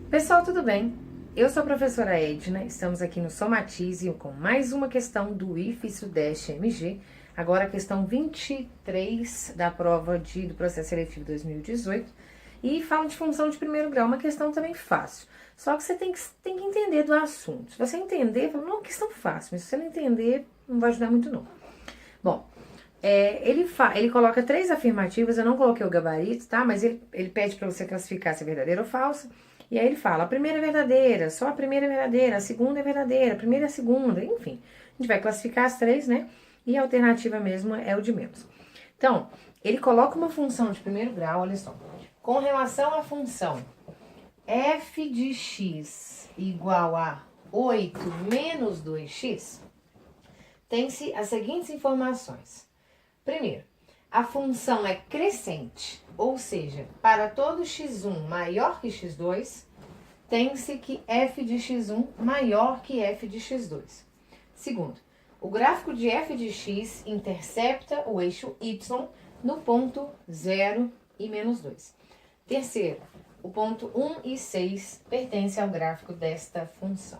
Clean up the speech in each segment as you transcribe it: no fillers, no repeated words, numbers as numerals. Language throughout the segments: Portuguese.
Pessoal, tudo bem? Eu sou a professora Edna, estamos aqui no Somatize com mais uma questão do IF Sudeste MG, agora a questão 23 da prova do processo seletivo 2018, e fala de função de primeiro grau, uma questão também fácil, só que você tem que entender do assunto. Se você entender, fala, não, questão fácil, mas se você não entender, não vai ajudar muito não. Bom, ele coloca 3 afirmativas, eu não coloquei o gabarito, tá? Mas ele pede para você classificar se é verdadeira ou falsa. E aí ele fala, a primeira é verdadeira, só a primeira é verdadeira, a segunda é verdadeira, a primeira é a segunda, enfim. A gente vai classificar as 3, né? E a alternativa mesmo é o de menos. Então, ele coloca uma função de primeiro grau, olha só. Com relação à função f de x igual a 8 menos 2x, tem-se as seguintes informações. Primeiro, a função é crescente, ou seja, para todo x1 maior que x2, tem-se que f de x1 maior que f de x2. Segundo, o gráfico de f de x intercepta o eixo y no ponto 0 e menos 2. Terceiro, o ponto 1 e 6 pertencem ao gráfico desta função.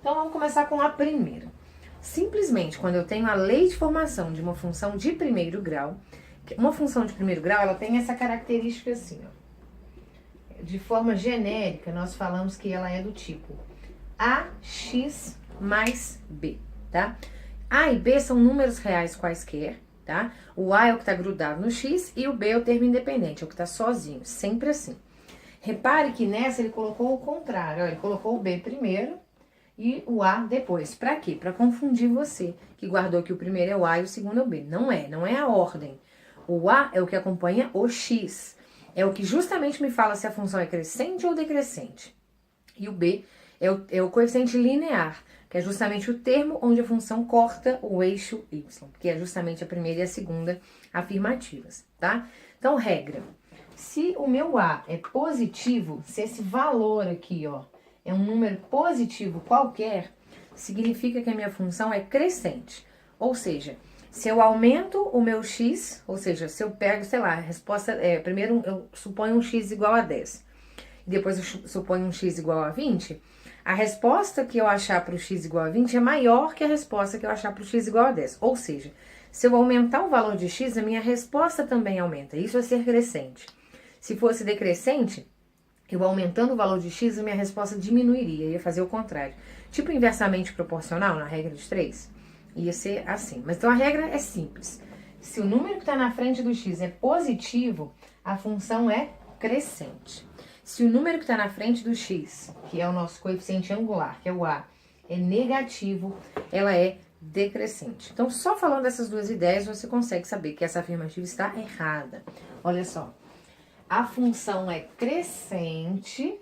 Então, vamos começar com a primeira. Simplesmente, quando eu tenho a lei de formação de uma função de primeiro grau, uma função de primeiro grau, ela tem essa característica assim, ó. De forma genérica, nós falamos que ela é do tipo ax mais b, tá? A e b são números reais quaisquer, tá? O a é o que está grudado no x e o b é o termo independente, é o que está sozinho, sempre assim. Repare que nessa ele colocou o contrário, ó, ele colocou o b primeiro e o a depois. Pra quê? Pra confundir você, que guardou que o primeiro é o a e o segundo é o b. Não é a ordem. O a é o que acompanha o x. É o que justamente me fala se a função é crescente ou decrescente. E o b é o coeficiente linear, que é justamente o termo onde a função corta o eixo y, que é justamente a primeira e a segunda afirmativas, tá? Então, regra. Se o meu a é positivo, se esse valor aqui, ó, é um número positivo qualquer, significa que a minha função é crescente. Ou seja, se eu aumento o meu x, ou seja, se eu pego, sei lá, a resposta primeiro eu suponho um x igual a 10, e depois eu suponho um x igual a 20, a resposta que eu achar para o x igual a 20 é maior que a resposta que eu achar para o x igual a 10. Ou seja, se eu aumentar o valor de x, a minha resposta também aumenta. Isso é ser crescente. Se fosse decrescente, eu aumentando o valor de x, a minha resposta diminuiria, ia fazer o contrário. Tipo inversamente proporcional, na regra de 3, ia ser assim. Mas então a regra é simples. Se o número que está na frente do x é positivo, a função é crescente. Se o número que está na frente do x, que é o nosso coeficiente angular, que é o a, é negativo, ela é decrescente. Então, só falando dessas duas ideias, você consegue saber que essa afirmativa está errada. Olha só. A função é crescente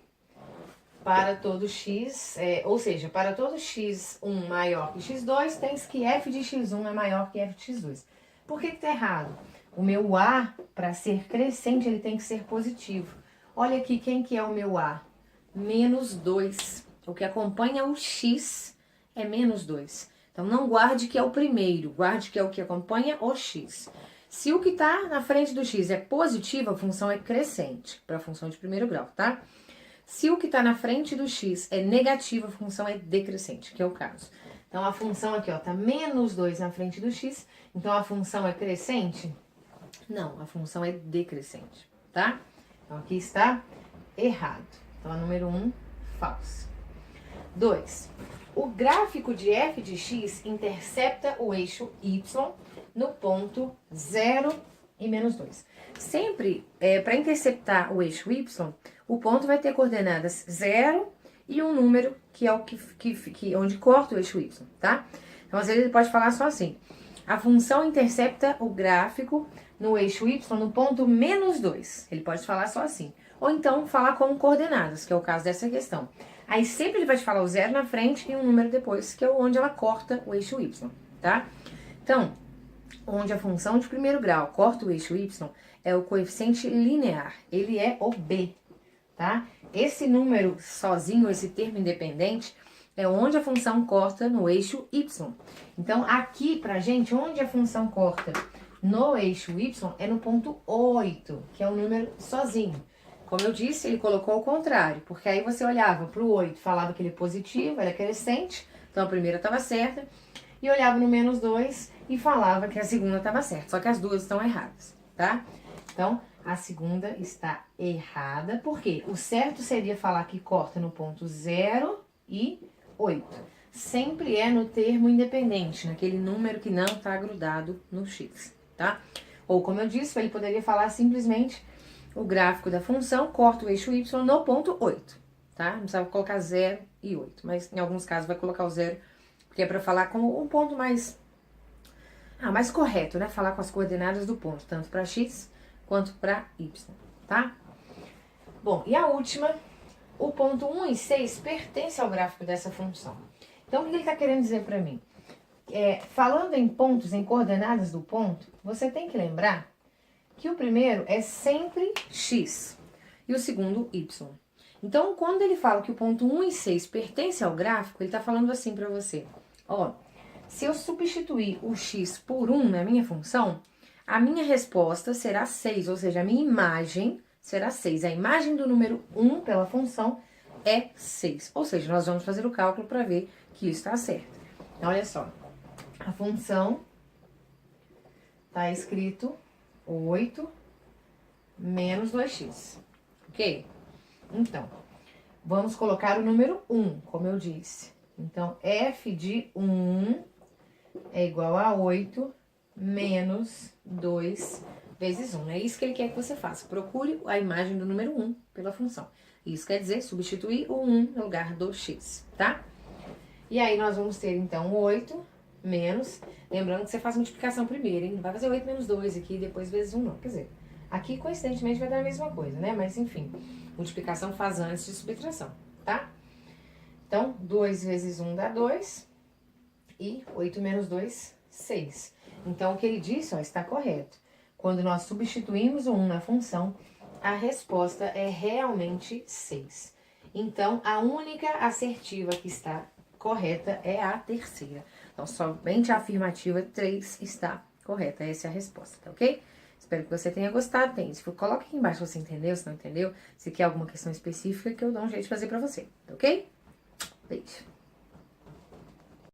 para todo x, ou seja, para todo x1 maior que x2, tem que f de x1 é maior que f de x2. Por que está errado? O meu a, para ser crescente, ele tem que ser positivo. Olha aqui quem que é o meu a. Menos 2. O que acompanha o x é menos 2. Então, não guarde que é o primeiro, guarde que é o que acompanha o x. Se o que está na frente do x é positivo, a função é crescente, para a função de primeiro grau, tá? Se o que está na frente do x é negativo, a função é decrescente, que é o caso. Então, a função aqui, ó, tá menos 2 na frente do x, então a função é crescente? Não, a função é decrescente, tá? Então, aqui está errado. Então, a número 1, falsa. 2. O gráfico de f de x intercepta o eixo y no ponto 0 e menos 2. Sempre, para interceptar o eixo y, o ponto vai ter coordenadas 0 e um número que é o onde corta o eixo y, tá? Então, às vezes ele pode falar só assim, a função intercepta o gráfico no eixo y no ponto menos 2. Ele pode falar só assim. Ou então, falar com coordenadas, que é o caso dessa questão. Aí, sempre ele vai te falar o 0 na frente e um número depois, que é onde ela corta o eixo y, tá? Então, onde a função de primeiro grau corta o eixo y, é o coeficiente linear. Ele é o b, tá? Esse número sozinho, esse termo independente, é onde a função corta no eixo y. Então, aqui pra gente, onde a função corta no eixo y é no ponto 8, que é um número sozinho. Como eu disse, ele colocou ao contrário, porque aí você olhava pro 8, falava que ele é positivo, ele é crescente, então a primeira estava certa, e olhava no menos 2 e falava que a segunda estava certa, só que as duas estão erradas, tá? Então, a segunda está errada, porque o certo seria falar que corta no ponto 0 e 8. Sempre é no termo independente, naquele número que não está grudado no x, tá? Ou, como eu disse, ele poderia falar simplesmente o gráfico da função corta o eixo y no ponto 8, tá? Não precisava colocar 0 e 8, mas em alguns casos vai colocar o 0, porque é para falar como um ponto mais correto, né? Falar com as coordenadas do ponto, tanto para x quanto para y, tá? Bom, e a última, o ponto 1 e 6 pertence ao gráfico dessa função. Então, o que ele está querendo dizer para mim? Falando em pontos, em coordenadas do ponto, você tem que lembrar que o primeiro é sempre x e o segundo y. Então, quando ele fala que o ponto 1 e 6 pertence ao gráfico, ele está falando assim para você. Ó, se eu substituir o x por 1 na minha função, a minha resposta será 6, ou seja, a minha imagem será 6. A imagem do número 1 pela função é 6. Ou seja, nós vamos fazer o cálculo para ver que isso está certo. Olha só, a função está escrito 8 menos 2x, ok? Então, vamos colocar o número 1, como eu disse. Então, f de 1 é igual a 8 menos 2 vezes 1. É isso que ele quer que você faça. Procure a imagem do número 1 pela função. Isso quer dizer substituir o 1 no lugar do x, tá? E aí, nós vamos ter, então, 8 menos... Lembrando que você faz multiplicação primeiro, hein? Não vai fazer 8 menos 2 aqui e depois vezes 1, não. Quer dizer, aqui, coincidentemente, vai dar a mesma coisa, né? Mas, enfim, multiplicação faz antes de subtração, tá? Então, 2 vezes 1 dá 2 e 8 menos 2, 6. Então, o que ele disse, ó, está correto. Quando nós substituímos o 1 na função, a resposta é realmente 6. Então, a única assertiva que está correta é a terceira. Então, somente a afirmativa 3 está correta. Essa é a resposta, tá ok? Espero que você tenha gostado. Coloca aqui embaixo se você entendeu, se não entendeu. Se quer alguma questão específica, que eu dou um jeito de fazer pra você, tá ok? Beijo.